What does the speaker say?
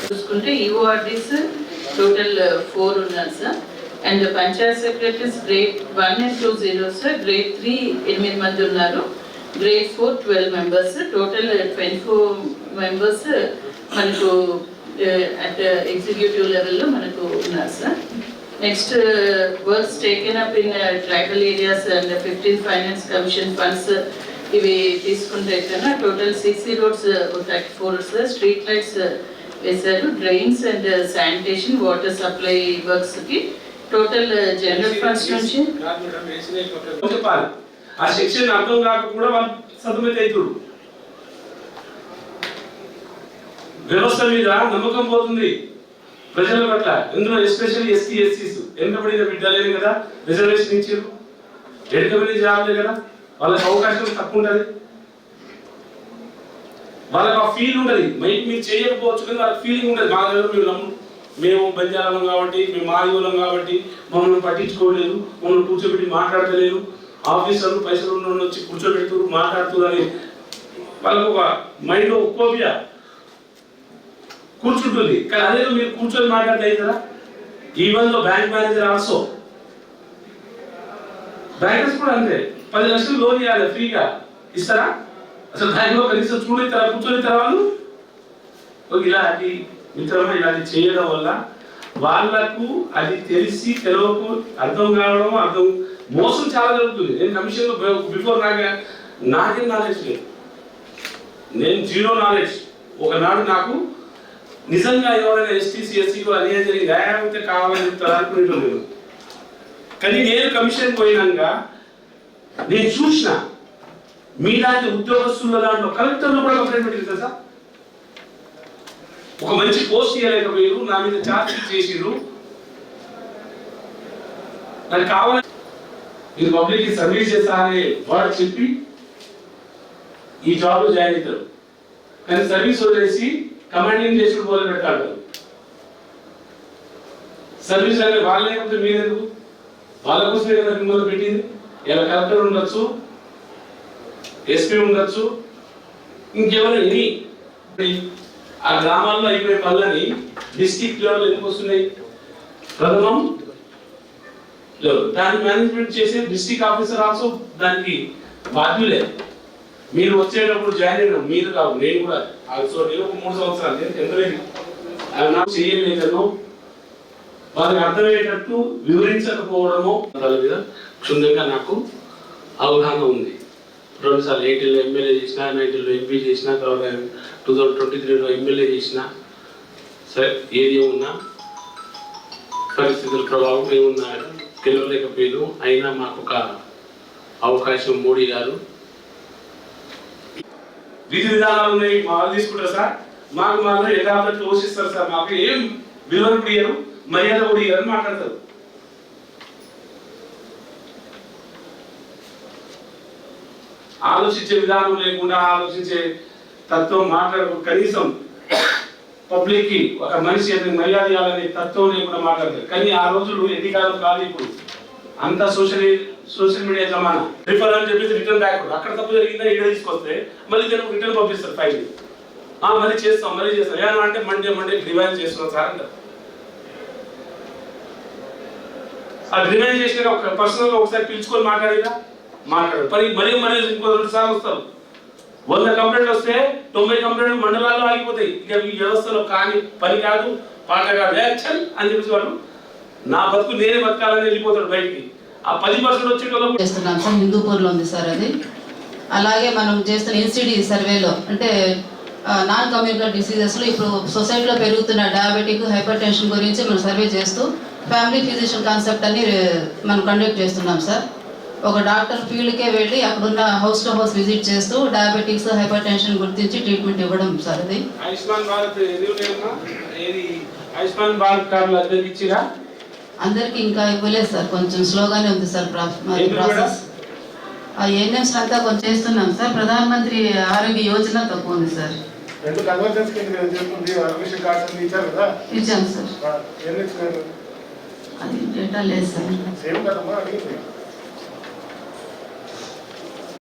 చూసుకుంటే ఈఓఆర్డీస్ టోటల్ 4 ఉన్నారు sir. And panchayat secretaries grade 1 and 2 0 sir. Grade 3 8 మంది ఉన్నారు. Grade 4 12 members. టోటల్ 24 మెంబర్స్ మనకు అట్ ఎగ్జిక్యూటివ్ లెవెల్లో మనకు ఉన్నారు sir. Next works taken up in tribal areas and 15 finance commission funds ఇవి తీసుకుంటే కన్నా total 60 roads 34 sir. Street lights వేశారు. Drains and sanitation water supply works కి టోటల్ జనరల్ ఫండ్స్ నుంచి ఆ సెక్షన్ అర్థం కాక కూడా వాళ్ళు సతమత అవుతారు. వ్యవస్థ మీద నమ్మకం పోతుంది ప్రజల పట్ల. ఇందులో ఎస్పెషల్లీ ఎస్టీ ఎస్సీస్ వెనుకబడిన బిడ్డలే కదా రిజర్వేషన్ ఇచ్చారు. వెనుకబడిన జాబులే కదా వాళ్ళకి అవకాశం తక్కువ ఉంటుంది. వాళ్ళకి ఆ ఫీల్ ఉండదు. మీరు చేయకపోవచ్చు కానీ వాళ్ళకి ఫీలింగ్ ఉండదు. మా దగ్గర మేము బంజారాలం కాబట్టి మేము మాదిగోళం కాబట్టి మమ్మల్ని పట్టించుకోలేదు, మమ్మల్ని కూర్చోబెట్టి మాట్లాడతలేదు, ఆఫీసర్లు పైసలు ఉన్న వచ్చి కూర్చోబెడుతున్నారు మాట్లాడుతున్నారు అని వాళ్ళకు ఒక మైండ్ కోపియా కూర్చుంటుంది. కానీ అదే మీరు కూర్చొని మాట్లాడితే కదా. Even though bank manager also bankers కూడా అంతే. 10 లక్షలు లోన్ ఇవ్వాలి ఫ్రీగా ఇస్తారా? అసలు బ్యాంకులో కనీసం చూడతారా? కూర్చొనిస్తారా వాళ్ళు? ఇలాంటి మిత్రమా ఇలాంటి చేయడం వల్ల వాళ్ళకు అది తెలిసి తెలవకు అర్థం కావడం అర్థం మోసం చాలా జరుగుతుంది. నేను కమిషన్లో బిఫోర్ నాకేం నాలెడ్జ్ లేదు. నేను 0 నాలెడ్జ్. ఒకనాడు నాకు నిజంగా ఎవరైనా ఎస్టీసీ ఎస్సీకి అన్యాయం జరిగింది లేకపోతే కావాలని చెప్తారు అనుకునేటోళ్ళు. కానీ నేను కమిషన్ పోయినాక నేను చూసిన మీలాంటి ఉద్యోగస్తుల దాంట్లో కలెక్టర్లు కూడా కంప్లైంట్ పెట్టారు సార్. ఒక మంచి పోస్ట్ ఇవ్వలేకపోయారు, నా మీద ఛార్జ్ చేసిరు. నాకు కావాలి మీరు పబ్లిక్ సర్వీస్ చేస్తా అనే వర్డ్ చెప్పి ఈ జాబ్ లో జాయిన్ అవుతారు. కానీ సర్వీస్ వదిలేసి కమాండింగ్ చేసుడు మొదలు పెట్టాలి. సర్వీస్ అనేది వాళ్ళు లేకపోతే మీరెందుకు? వాళ్ళ కోసమే కదా మిమ్మల్ని పెట్టింది. ఇలా కలెక్టర్ ఉండొచ్చు, ఎస్పీ ఉండొచ్చు, ఇంకెవరు ఎన్ని ఆ గ్రామాల్లో అయిపోయే పనులని డిస్ట్రిక్ట్ లెవెల్ ఎందుకు వస్తున్నాయి? ప్రథమం దాన్ని మేనేజ్మెంట్ చేసే డిస్ట్రిక్ట్ ఆఫీసర్ ఆల్సో దానికి బాధ్యులే. మీరు వచ్చేటప్పుడు జాయిన్ అయినా మీరు కాదు, నేను కూడా ఆల్సో. నేను ఒక 3 సంవత్సరాలు ఎందుకు అవి నాకు చేయలేదనో వాళ్ళకి అర్థమయ్యేటట్టు వివరించకపోవడమో దాని మీద క్షుణ్ణంగా నాకు అవగాహన ఉంది. 2 సార్లు 80లో ఎమ్మెల్యే చేసిన, 90లో ఎంపీ చేసిన, తర్వాత 2023లో ఎమ్మెల్యే చేసిన. సరే ఏది ఉన్నా పరిస్థితుల ప్రభావం ఏమున్నా గెలవలేకపోయాను. అయినా మాకు ఒక అవకాశం మోడీ గారు విధి విధానాలు ఉన్నాయి మా వాళ్ళు తీసుకుంటారు సార్. మాకు మాత్రం యథార్థత పోషిస్తారు సార్. మాకు ఏం విలువలు ఇయ్యరు, మర్యాద కూడా ఇయ్యరని మాట్లాడతారు. ఆలోచించే విధానం లేకుండా ఆలోచించే తత్వం మాట్లాడకు. కనీసం పబ్లిక్ కి ఒక మనిషి మర్యాద ఇవ్వాలనే తత్వం లేకుండా మాట్లాడతారు. కానీ ఆ రోజులు ఎన్నికాలం కాదు. ఇప్పుడు అంతా సోషల్ మీడియా జమానా. రిఫర్ అని చెప్పేసి రిటర్న్ బ్యాక్ అక్కడ తప్పు జరిగిందా ఇక్కడ తీసుకొస్తే మళ్ళీ నేను రిటర్న్ పంపిస్తారు ఫైల్. మళ్ళీ చేస్తాం ఏమంటే మండే రివైజ్ చేస్తున్నాం సార్ అంటారు. ఆ రివైజ్ చేసిన ఒక పర్సనల్ గా ఒకసారి పిలుచుకొని మాట్లాడారు. మరీ ఇంకో 2 సార్లు వస్తారు. 100 కంప్లైంట్లు వస్తే 90 కంప్లైంట్లు మండలాల్లో ఆగిపోతాయి. ఇక ఈ వ్యవస్థలో కానీ పని కాదు పాట కాదు యాక్షన్ అని చెప్పేసి వాళ్ళు నా బతుకు నేనే బతకాలని వెళ్ళిపోతాడు బయటికి. ఆ 10% వచ్చేటోళ్ళు చేస్తున్నాం సార్. హిందూపూర్లో ఉంది సార్ అది. అలాగే మనం చేస్తున్న ఇన్సిడి సర్వేలో అంటే నాన్ కమ్యూనికల్ డిసీజెస్లో ఇప్పుడు సొసైటీలో పెరుగుతున్న డయాబెటిక్, హైపర్ టెన్షన్ గురించి మనం సర్వే చేస్తూ ఫ్యామిలీ ఫిజిషియన్ కాన్సెప్ట్ అని మనం కండక్ట్ చేస్తున్నాం సార్. ఒక డాక్టర్ ఫీల్డ్కే వెళ్ళి అక్కడున్న హౌస్ టు హౌస్ విజిట్ చేస్తూ డయాబెటిక్స్, హైపర్ టెన్షన్ గుర్తించి ట్రీట్మెంట్ ఇవ్వడం సార్. అది ఆయుష్మాన్ భారత్ కార్డులు అందరికి ఇచ్చిరా? అందరికి ఇంకా ఇవ్వలేదు సార్. కొంచెం స్లోగానే ఉంది సార్ ప్రాసెస్. ఆ ఏఎన్ఎంస్ అంతా కొంచెం చేస్తున్నాం సార్. ప్రధానమంత్రి ఆరోగ్య యోజన తక్కువ ఉంది సార్. 2 కన్వర్జెన్స్ కింద చేస్తుంది. ఆరోగ్య కార్డ్స్ అన్ని ఇచ్చారు కదా? ఇచ్చాం సార్. ఎన్ని ఇచ్చినారు? అది డేటా లేదు సార్. సేమ్ కదమ్మా అడిగింది.